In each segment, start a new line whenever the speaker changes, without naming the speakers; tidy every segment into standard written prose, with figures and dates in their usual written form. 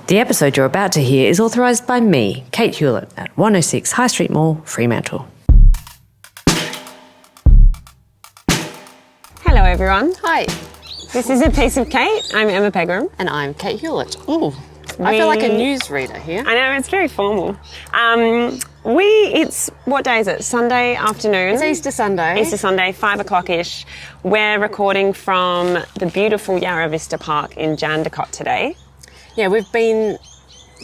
The episode you're about to hear is authorised by me, Kate Hulett, at 106 High Street Mall, Fremantle.
Hello everyone. Hi. This is A Piece of Kate. I'm Emma Pegram.
And I'm Kate Hulett. Ooh, I feel like a newsreader here.
I know, it's very formal. What day is it? Sunday afternoon?
It's Easter Sunday.
Easter Sunday, 5 o'clock-ish. We're recording from the beautiful Yarra Vista Park in Jandakot today.
Yeah, we've been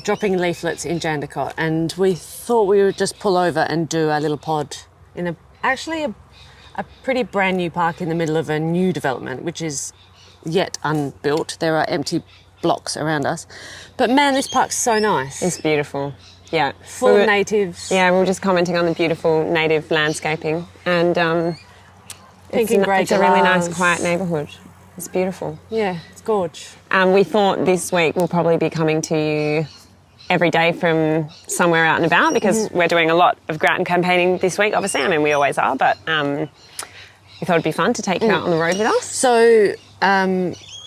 dropping leaflets in Jandakot and we thought we would just pull over and do a little pod in a pretty brand new park in the middle of a new development, which is yet unbuilt. There are empty blocks around us. But man, this park's so nice.
It's beautiful. Yeah.
Full of natives.
Yeah, we were just commenting on the beautiful native landscaping and
Pink and grey
it's a really nice, quiet neighbourhood. It's beautiful.
Yeah, it's gorge.
We thought this week we'll probably be coming to you every day from somewhere out and about because we're doing a lot of Grattan campaigning this week, obviously. I mean, we always are, but we thought it'd be fun to take you out on the road with us.
So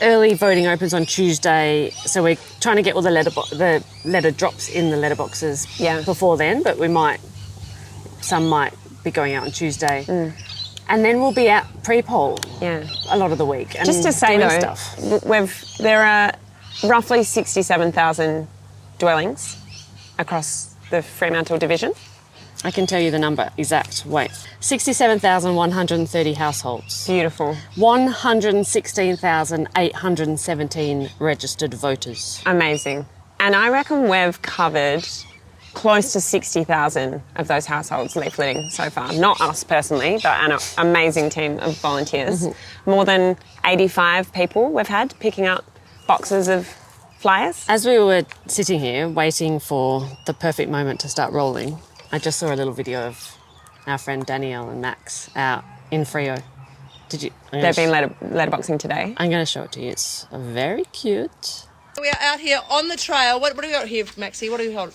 early voting opens on Tuesday, so we're trying to get all the letter drops in the letterboxes before then, but some might be going out on Tuesday. And then we'll be out pre-poll a lot of the week. And
just to say though,
stuff.
there are roughly 67,000 dwellings across the Fremantle division.
I can tell you the number exact. Wait. 67,130 households.
Beautiful.
116,817 registered voters.
Amazing. And I reckon we've covered close to 60,000 of those households leafleting so far. Not us personally, but an amazing team of volunteers. More than 85 people we've had picking up boxes of flyers.
As we were sitting here waiting for the perfect moment to start rolling, I just saw a little video of our friend Danielle and Max out in Freo. Did you?
They've been letterboxing today.
I'm going to show it to you. It's very cute.
We are out here on the trail. What do we got here, Maxie? What do we got?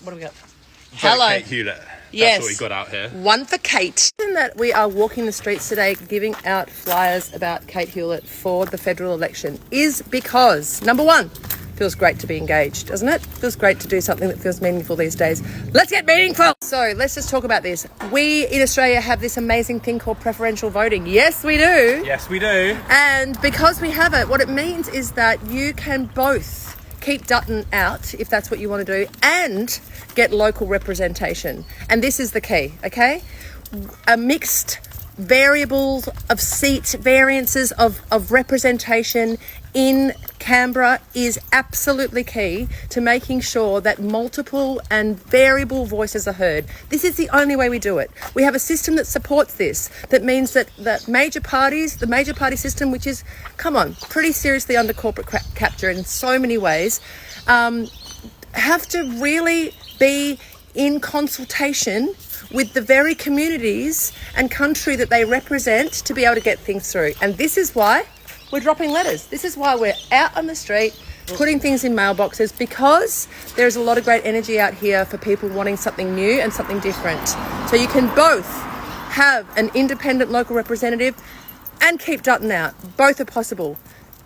Hello. Kate Hulett.
Yes.
That's what we got out here.
One for Kate. And that we are walking the streets today giving out flyers about Kate Hulett for the federal election is because, number one, feels great to be engaged, doesn't it? Feels great to do something that feels meaningful these days. Let's get meaningful! So let's just talk about this. We in Australia have this amazing thing called preferential voting. Yes, we do.
Yes, we do.
And because we have it, what it means is that you can both keep Dutton out, if that's what you want to do, and get local representation. And this is the key, okay? A mixed variables of seat variances of representation in Canberra is absolutely key to making sure that multiple and variable voices are heard. This is the only way we do it. We have a system that supports this. That means that the major party system, which is, pretty seriously under corporate capture in so many ways, have to really be in consultation with the very communities and country that they represent to be able to get things through. And this is why we're dropping letters. This is why we're out on the street putting things in mailboxes, because there's a lot of great energy out here for people wanting something new and something different. So you can both have an independent local representative and keep Dutton out. Both are possible.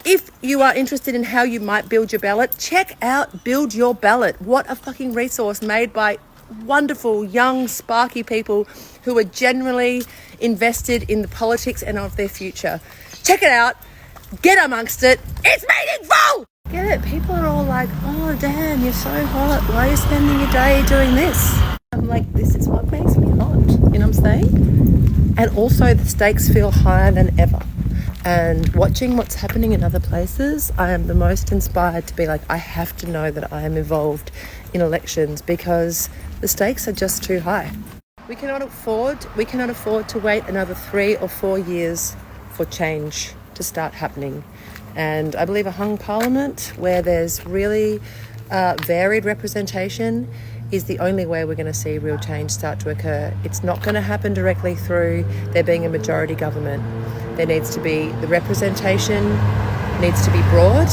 If you are interested in how you might build your ballot, check out Build Your Ballot. What a fucking resource made by wonderful, young, sparky people who are generally invested in the politics and of their future. Check it out. Get amongst it. It's meaningful! Get it? People are all like, oh, damn, you're so hot. Why are you spending your day doing this? I'm like, this is what makes me hot. You know what I'm saying? And also the stakes feel higher than ever. And watching what's happening in other places, I am the most inspired to be like, I have to know that I am involved in elections because the stakes are just too high. We cannot afford to wait another 3 or 4 years for change to start happening. And I believe a hung parliament where there's really varied representation is the only way we're going to see real change start to occur. It's not going to happen directly through there being a majority government. There needs to be, the representation needs to be broad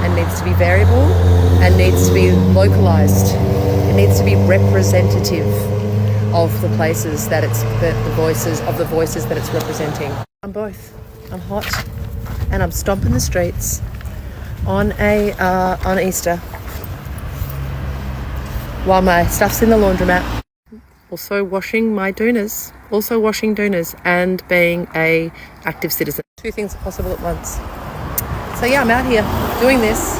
and needs to be variable and needs to be localised. It needs to be representative of the places that it's, the voices that it's representing. I'm both. I'm hot and I'm stomping the streets on Easter while my stuff's in the laundromat. Also washing my doonas. Also washing doonas and being a active citizen. Two things are possible at once. So yeah, I'm out here doing this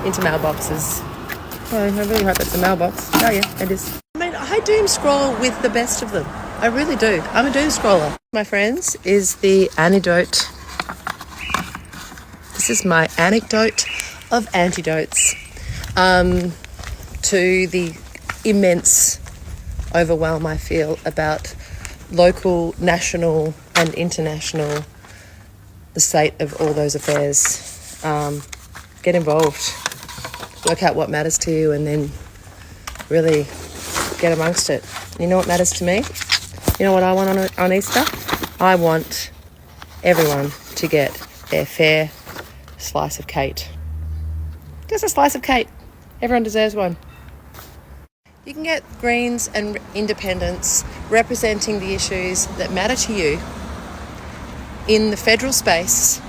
into mailboxes. Oh, I really hope that's a mailbox. Oh yeah, it is. I mean, I doom scroll with the best of them. I really do. I'm a doom scroller. My friends, is the antidote. This is my anecdote of antidotes to the immense overwhelm I feel about local, national and international, the state of all those affairs. Get involved. Work out what matters to you and then really get amongst it. You know what matters to me? You know what I want on Easter? I want everyone to get their fair slice of cake. Just a slice of cake. Everyone deserves one. You can get Greens and Independents representing the issues that matter to you in the federal space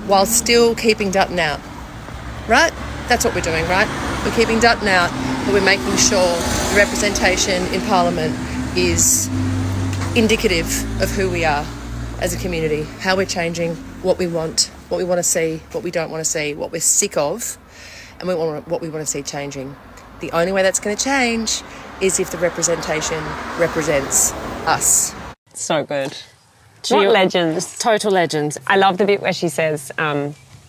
while still keeping Dutton out. Right? That's what we're doing, right? We're keeping Dutton out, but we're making sure the representation in Parliament is indicative of who we are as a community, how we're changing, what we want to see, what we don't want to see, what we're sick of, and what we want to see changing. The only way that's going to change is if the representation represents us.
So good. What legends.
Total legends.
I love the bit where she says,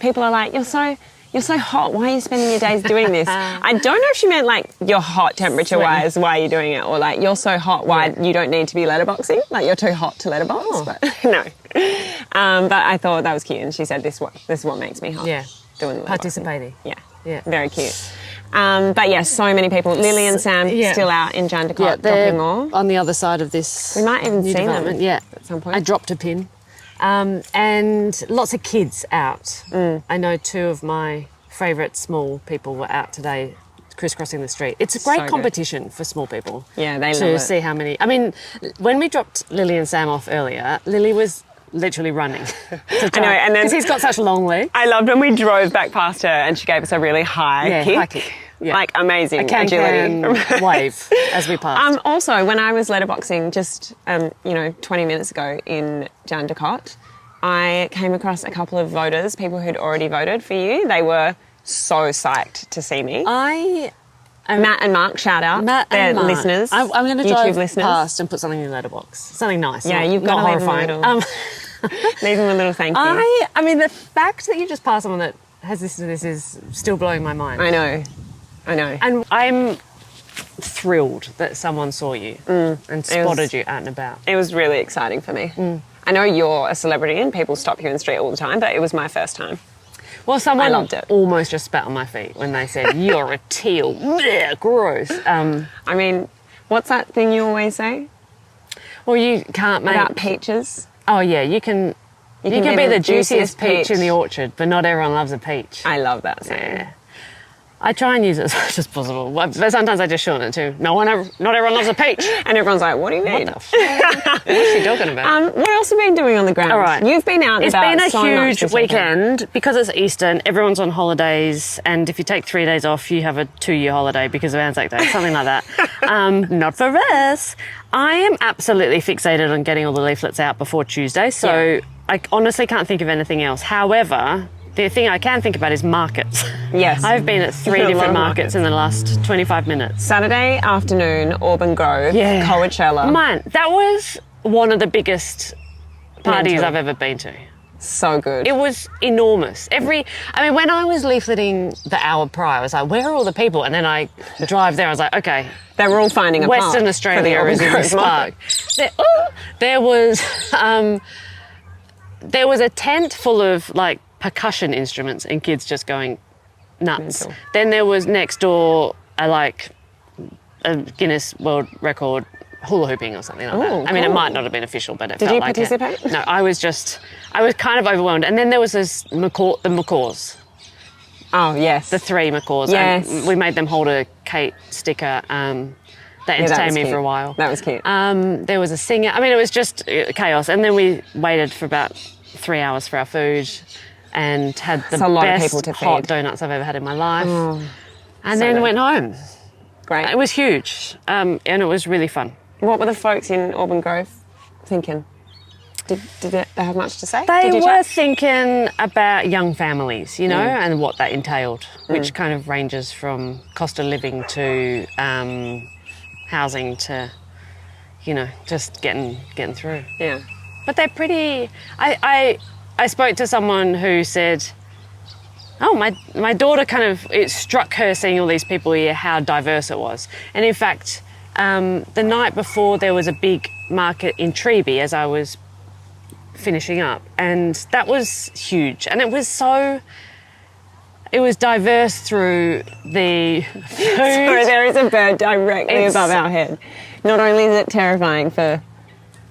people are like, you're so hot, why are you spending your days doing this? I don't know if she meant like you're hot temperature-wise, why are you doing it? Or like you're so hot, why you don't need to be letterboxing? Like you're too hot to letterbox?
Oh.
But no. But I thought that was cute and she said this is what makes me hot.
Yeah.
Doing the letterboxing.
Participating.
Yeah. Very cute. But yeah, so many people. Lily and Sam still out in Jandakot dropping off.
On the other side of this.
We might even
new
see
development.
them
at
some point.
I dropped a pin. And lots of kids out. I know two of my favourite small people were out today crisscrossing the street. It's a great competition for small people.
Yeah, they love
to
it.
see how many. I mean, when we dropped Lily and Sam off earlier, Lily was literally running.
I know, and then
because he's got such long legs.
I loved when we drove back past her and she gave us a really high kick.
High kick. Yeah.
Like amazing agility.
Wave as we passed.
Also, when I was letterboxing just 20 minutes ago in Jandakot, I came across a couple of voters, people who'd already voted for you. They were so psyched to see me. Matt and Mark, shout out. They're listeners.
I'm going to
YouTube
drive
listeners.
Past and put something in the letterbox. Something nice.
Yeah, you've got to leave them a little. Leave them a little thank you.
I mean, the fact that you just passed someone that has listened to this is still blowing my mind.
I know.
And I'm thrilled that someone saw you and spotted you out and about.
It was really exciting for me. I know you're a celebrity and people stop you in the street all the time, but it was my first time.
Well, someone
I loved it.
Almost just spat on my feet when they said, "You're a teal." Blech, gross.
I mean, what's that thing you always say?
Well, you can't make...
About peaches?
Oh, yeah, you can be the juiciest peach in the orchard, but not everyone loves a peach.
I love that saying.
Yeah. I try and use it as much as possible, but sometimes I just shorten it too. Not everyone loves a peach.
And everyone's like, what do you mean?
What is she talking about?
What else have you been doing on the ground?
All right.
You've been out and
It's
about
been a
so much
huge
this
weekend because it's Easter and everyone's on holidays, and if you take 3 days off, you have a 2-year holiday because of Anzac Day, something like that. Not for us. I am absolutely fixated on getting all the leaflets out before Tuesday, so I honestly can't think of anything else. However, the thing I can think about is markets.
Yes.
I've been at 3 different markets in the last 25 minutes.
Saturday afternoon, Auburn Grove, Coachella.
Man, that was one of the biggest parties I've ever been to.
So good.
It was enormous. When I was leafleting the hour prior, I was like, where are all the people? And then I drive there, I was like, okay.
They were all finding a park.
Western Australia is in this park. There was a tent full of like percussion instruments and kids just going nuts.
Mental.
Then there was next door a Guinness World Record hula hooping or something like that. I mean, it might not have been official, but it felt like it.
Did you participate?
No, I was kind of overwhelmed. And then there was the macaws.
Oh, yes.
The 3 macaws.
Yes.
And we made them hold a Kate sticker. That entertained me for a while.
That was cute.
There was a singer. I mean, it was just chaos. And then we waited for about 3 hours for our food and had the best hot donuts I've ever had in my life. And
So
then
good.
went home.
Great.
It was huge, and it was really fun.
What were the folks in Auburn Grove thinking? Did they have much to say?
They
Did you
were
chat?
thinking about young families, you know, and what that entailed, which kind of ranges from cost of living to housing to, you know, just getting through.
Yeah.
But they're pretty. I spoke to someone who said, "Oh, my daughter it struck her seeing all these people here how diverse it was." And in fact, the night before there was a big market in Treeby as I was finishing up, and that was huge. And it was diverse through the food.
Sorry, there is a bird directly above our head. Not only is it terrifying for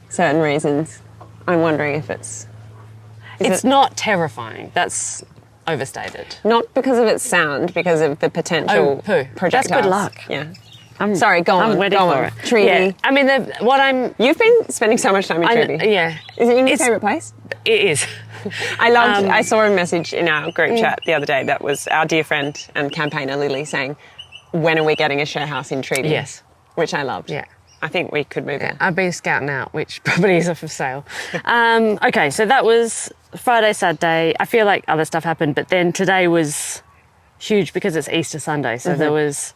certain reasons, I'm wondering if it's
Not terrifying. That's overstated.
not because of its sound, because of the potential
Oh, poo.
projectiles.
That's good luck.
Yeah. Sorry, go on.
I'm ready
go
for
on.
it.
Treaty.
Yeah. I mean,
You've been spending so much time in Treaty.
Yeah,
Is it your
It's-
favourite place?
it is.
I saw a message in our group chat the other day that was our dear friend and campaigner Lily saying, "When are we getting a share house in Treaty?"
Yes.
Which I loved.
Yeah.
I think we could move there.
I've been scouting out which properties are for sale. Okay, so that was Friday, Saturday. I feel like other stuff happened, but then today was huge because it's Easter Sunday. So there was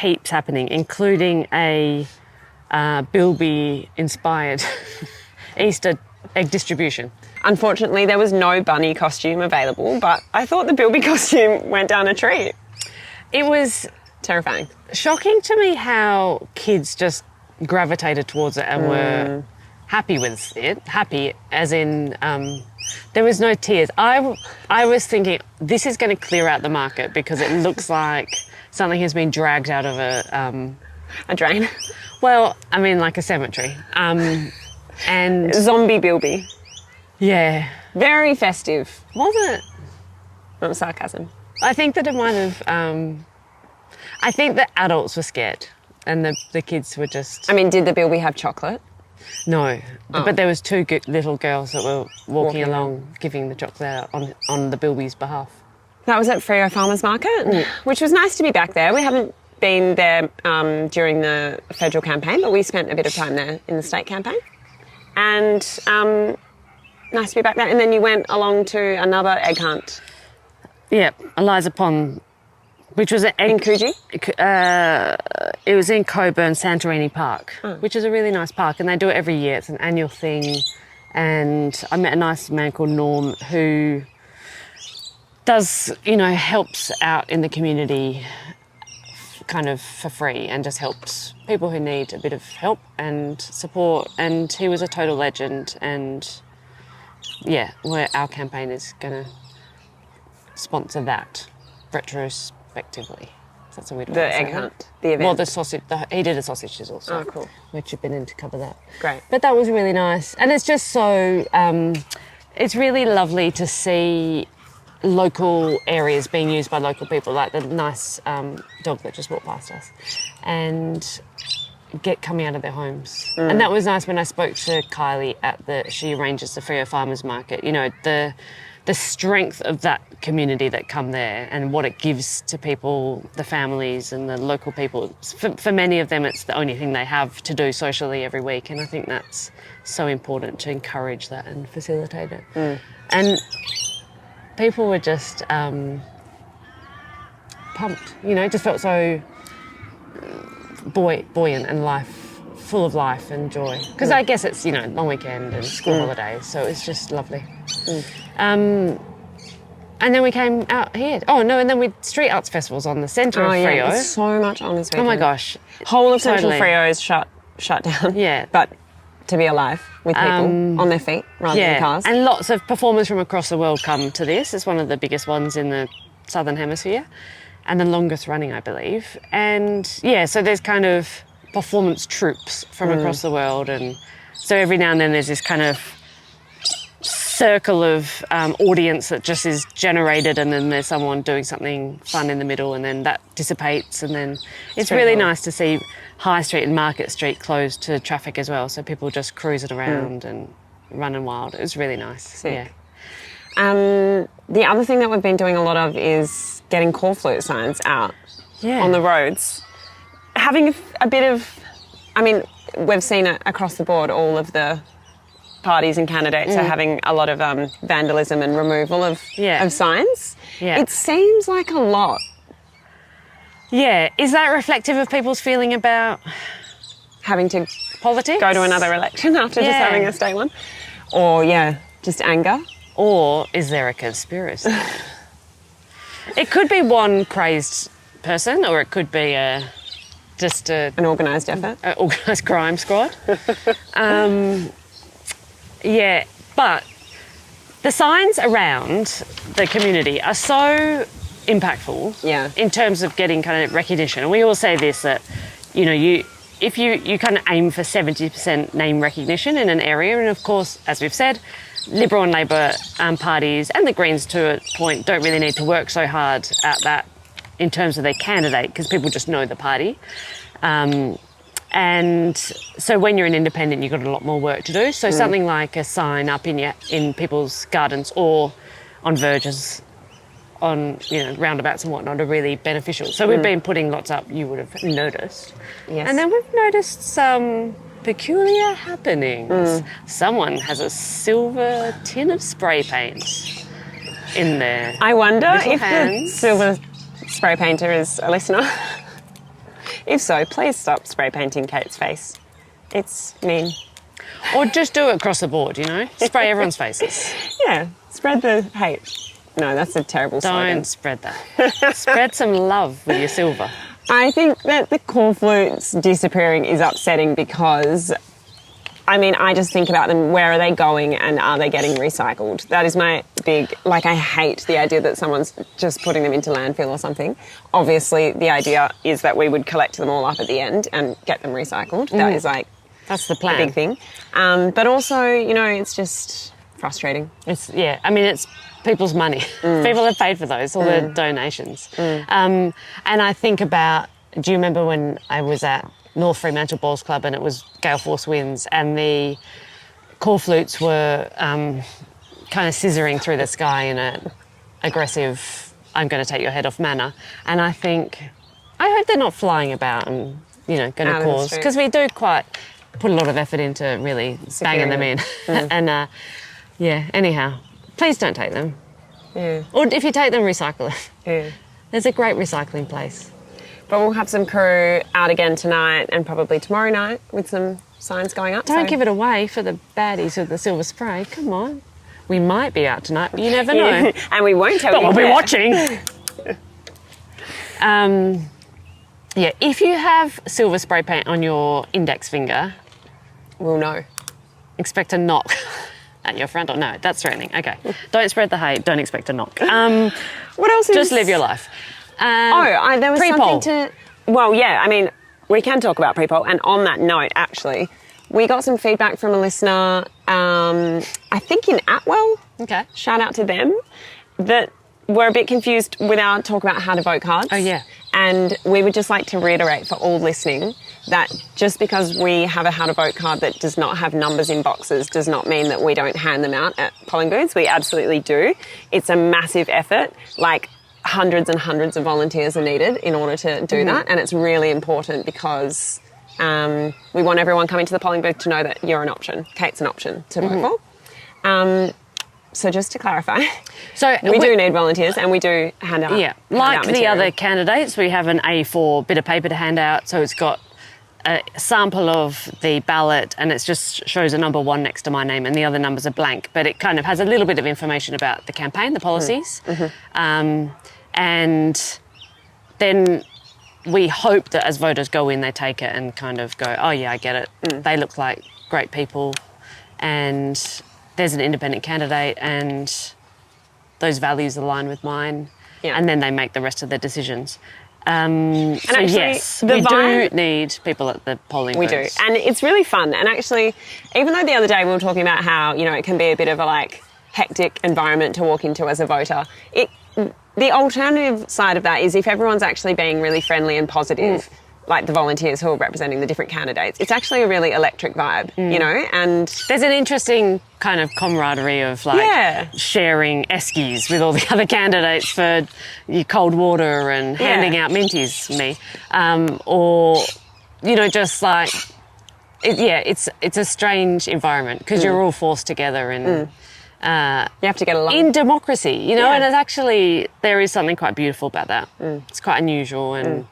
heaps happening, including a Bilby-inspired Easter egg distribution.
Unfortunately, there was no bunny costume available, but I thought the Bilby costume went down a treat.
It was
Terrifying.
shocking to me how kids just gravitated towards it and were happy with it. Happy as in there was no tears. I was thinking this is going to clear out the market because it looks like something has been dragged out of
A drain.
well, I mean like a cemetery. And
Zombie Bilby.
yeah,
Very festive.
was it?
Not sarcasm.
I think that it might have. I think the adults were scared, and the kids were just
I mean, did the Bilby have chocolate?
no.
Oh.
But there was two little girls that were walking
Walking
along, giving the chocolate out on the Bilby's behalf.
That was at Freo Farmers Market, which was nice to be back there. We haven't been there during the federal campaign, but we spent a bit of time there in the state campaign. And nice to be back there. And then you went along to another egg hunt
Yeah, Eliza Pond, which was an egg.
in Coogee.
It was in Coburn, Santorini Park, which is a really nice park, and they do it every year. It's an annual thing. And I met a nice man called Norm who does, helps out in the community kind of for free and just helps people who need a bit of help and support. And he was a total legend. And yeah, our campaign is going to sponsor that retrospectively. That's a weird way
The
to say
egg
that.
hunt, the event.
Well, the sausage. He did a sausage sizzle. So
Oh, cool.
Which have been in to cover that.
Great.
But that was really nice, and it's just so. It's really lovely to see local areas being used by local people, like the nice dog that just walked past us, and coming out of their homes. And that was nice when I spoke to Kylie she arranges the Freo Farmers Market. The strength of that community that come there and what it gives to people, the families and the local people. For many of them, it's the only thing they have to do socially every week. And I think that's so important to encourage that and facilitate it. And people were just pumped, just felt so buoyant and full of life and joy. Because I guess it's, long weekend and school holidays, so it's just lovely. And then we came out here. Oh, no, and then street arts festivals on the centre of Freo.
Yeah, there's so much on this
Oh
weekend.
my gosh.
Whole of
Totally.
Central Freo is shut down.
Yeah.
But to be alive with people on their feet rather than cars.
And lots of performers from across the world come to this. It's one of the biggest ones in the Southern Hemisphere and the longest running, I believe. And yeah, so there's kind of performance troupes from across the world. And so every now and then there's this kind of circle of audience that just is generated, and then there's someone doing something fun in the middle, and then that dissipates, and then it's really nice to see High Street and Market Street closed to traffic as well, so people just cruising around and running wild. It was really nice.
Sick.
Yeah.
The other thing that we've been doing a lot of is getting corflute signs out on the roads. Having a bit of, I mean, we've seen it across the board, all of the parties and candidates are having a lot of vandalism and removal of signs.
Yeah.
It seems like a lot.
Yeah. Is that reflective of people's feeling about
Having to
politics?
go to another election after just having a state one. Or, just anger.
Or is there a conspiracy? It could be one crazed person, or it could be just
An organised effort.
an organised crime squad. Yeah, but the signs around the community are so impactful in terms of getting kind of recognition. And we all say this, that, if you kind of aim for 70% name recognition in an area, and of course, as we've said, Liberal and Labor parties and the Greens to a point don't really need to work so hard at that in terms of their candidate, because people just know the party. And so when you're an independent, you've got a lot more work to do. So something like a sign up in people's gardens or on verges, on roundabouts and whatnot, are really beneficial. So we've been putting lots up, you would have noticed.
Yes.
And then we've noticed some peculiar happenings. Someone has a silver tin of spray paint in there.
I wonder
Little
if
hands.
the silver spray painter is a listener. If so, please stop spray painting Kate's face. It's mean.
Or just do it across the board, Spray everyone's faces.
Yeah, spread the hate. No, that's a terrible slogan.
Don't spread that. Spread some love with your silver.
I think that the corflutes disappearing is upsetting because, I just think about them. Where are they going and are they getting recycled? That is my big, I hate the idea that someone's just putting them into landfill or something. Obviously, the idea is that we would collect them all up at the end and get them recycled. That is
That's the plan.
a big thing. But also, it's just frustrating.
It's people's money. People have paid for those, all the donations. And I think about, do you remember when I was at North Fremantle Bowls Club and it was gale force winds and the corflutes were kind of scissoring through the sky in an aggressive, I'm going to take your head off manner. And I think, I hope they're not flying about and, going to cause, because we do quite put a lot of effort into really banging them in. And anyhow, please don't take them.
Yeah.
Or if you take them, recycle it.
Yeah.
There's a great recycling place.
But we'll have some crew out again tonight and probably tomorrow night with some signs going up.
Don't give it away for the baddies with the silver spray. Come on. We might be out tonight, but you never know.
And we won't tell
But
you.
we'll be
where.
watching. If you have silver spray paint on your index finger,
We'll know.
expect a knock at your front door. No, that's threatening. Okay. Don't spread the hate. Don't expect a knock.
What else
Just live your life.
There was
Pre-poll.
something to... Well, yeah, we can talk about pre-poll. And on that note, actually, we got some feedback from a listener, I think in Atwell.
Okay.
Shout out to them. That were a bit confused with our talk about how to vote cards.
Oh, yeah.
And we would just like to reiterate for all listening that just because we have a how to vote card that does not have numbers in boxes does not mean that we don't hand them out at polling booths. We absolutely do. It's a massive effort. Hundreds and hundreds of volunteers are needed in order to do that. And it's really important because we want everyone coming to the polling booth to know that you're an option. Kate's an option to vote for. So just to clarify,
So
we do need volunteers and we do hand out.
Yeah, like the other candidates, we have an A4 bit of paper to hand out. So it's got a sample of the ballot and it just shows a number 1 next to my name and the other numbers are blank. But it kind of has a little bit of information about the campaign, the policies. And then we hope that as voters go in, they take it and kind of go, oh yeah, I get it. They look like great people and there's an independent candidate and those values align with mine.
Yeah.
And then they make the rest of their decisions. So
actually,
yes,
the
we
vibe-
do need people at the polling
We do.
booths.
And it's really fun. And actually, even though the other day we were talking about how, it can be a bit of a hectic environment to walk into as a voter, the alternative side of that is if everyone's actually being really friendly and positive, like the volunteers who are representing the different candidates. It's actually a really electric vibe, you know, and
There's an interesting kind of camaraderie of like
Yeah.
sharing eskies with all the other candidates for your cold water and handing out minties, or, you know, just like, it's a strange environment because you're all forced together and
you have to get along.
in democracy, you know,
Yeah.
and it's actually, there is something quite beautiful about that. It's quite unusual and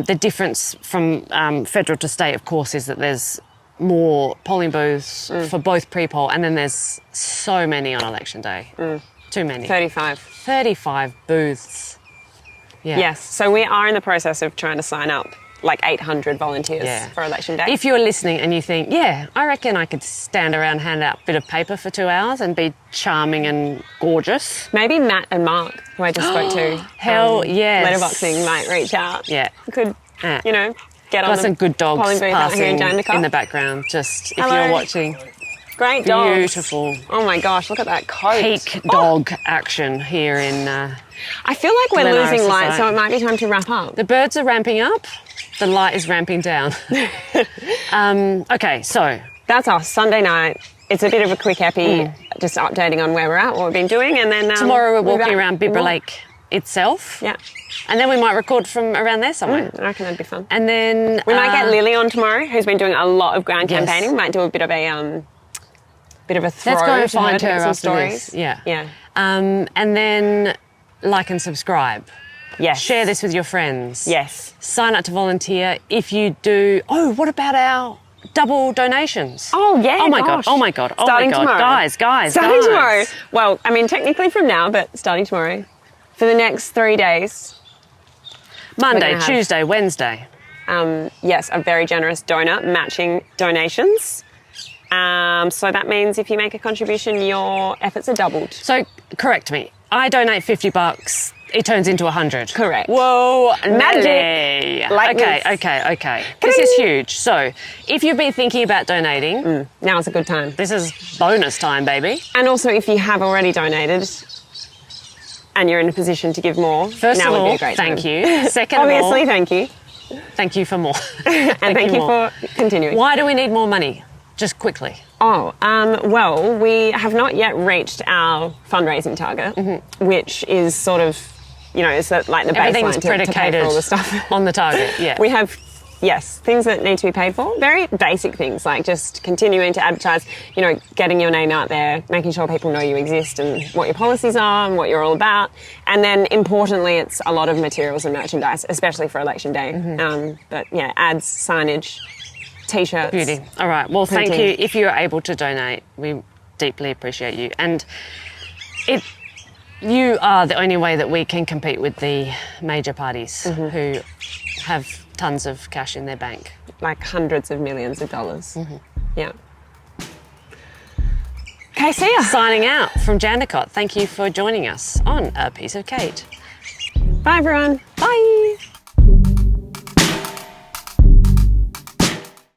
the difference from federal to state, of course, is that there's more polling booths for both pre-poll and then there's so many on election day. Too many. 35 booths. Yeah.
Yes, so we are in the process of trying to sign up like 800 volunteers for election day.
If you're listening and you think, yeah, I reckon I could stand around, hand out a bit of paper for 2 hours and be charming and gorgeous.
Maybe Matt and Mark, who I just spoke to,
Hell yes.
letterboxing might reach out.
Yeah.
Could,
Yeah.
you know, get on
Got
the
some good dogs
polling booth out here in
passing
Jandakot.
in the background, just if
Hello.
you're watching.
Great dogs.
Beautiful.
Oh my gosh, look at that coat.
Peak dog action here in...
I feel like we're
Glen
losing
Iris
light, so
Society.
it might be time to wrap up.
The birds are ramping up. The light is ramping down. Okay, so
That's us, Sunday night. It's a bit of a quick epi, just updating on where we're at, what we've been doing, and then
tomorrow we're
we'll be
walking
back
around
with
Bibra
more.
Lake itself.
Yeah,
And then we might record from around there somewhere.
I reckon that'd be fun.
And then...
We might get Lily on tomorrow, who's been doing a lot of ground
Yes.
campaigning. Might do a bit of a throw.
Let's go and
to
find
to
her
get some
after
stories.
this. Yeah.
Yeah.
And then like and subscribe.
Yes.
Share this with your friends.
Yes.
Sign up to volunteer. If you do... Oh, what about our double donations?
Oh yeah.
Oh my
gosh.
God. Oh my God. Oh
Starting
my God.
tomorrow.
Guys.
Starting tomorrow. Well, I mean, technically from now, but starting tomorrow. For the next 3 days.
Monday,
We're gonna have-
Tuesday, Wednesday.
Yes, a very generous donor matching donations. So that means if you make a contribution, your efforts are doubled.
So, correct me. I donate $50. It turns into 100.
Correct.
Whoa,
Magic.
Nelly.
Like this.
Okay. This is huge. So, if you've been thinking about donating,
Now it's a good time.
this is bonus time, baby.
And also, if you have already donated and you're in a position to give more,
First
now
of
would be
all,
a great
thank
time.
you. Second of
Obviously,
all,
thank you.
thank you for more.
And thank you
more.
for continuing.
Why do we need more money? Just quickly.
Oh, well, we have not yet reached our fundraising target, which is sort of, you know, it's like the
Everything's
baseline to pay
predicated
for all the stuff.
on the target, yeah.
We have, yes, things that need to be paid for. Very basic things, like just continuing to advertise, you know, getting your name out there, making sure people know you exist and what your policies are and what you're all about. And then, importantly, it's a lot of materials and merchandise, especially for election day. But yeah, ads, signage, T-shirts.
Beauty. All right. Well, thank
Printing.
you. If you're able to donate, we deeply appreciate you. And you are the only way that we can compete with the major parties who have tons of cash in their bank.
Like hundreds of millions of dollars. Yeah. Okay, see ya.
Signing out from Jandakot. Thank you for joining us on A Piece of Kate.
Bye, everyone.
Bye.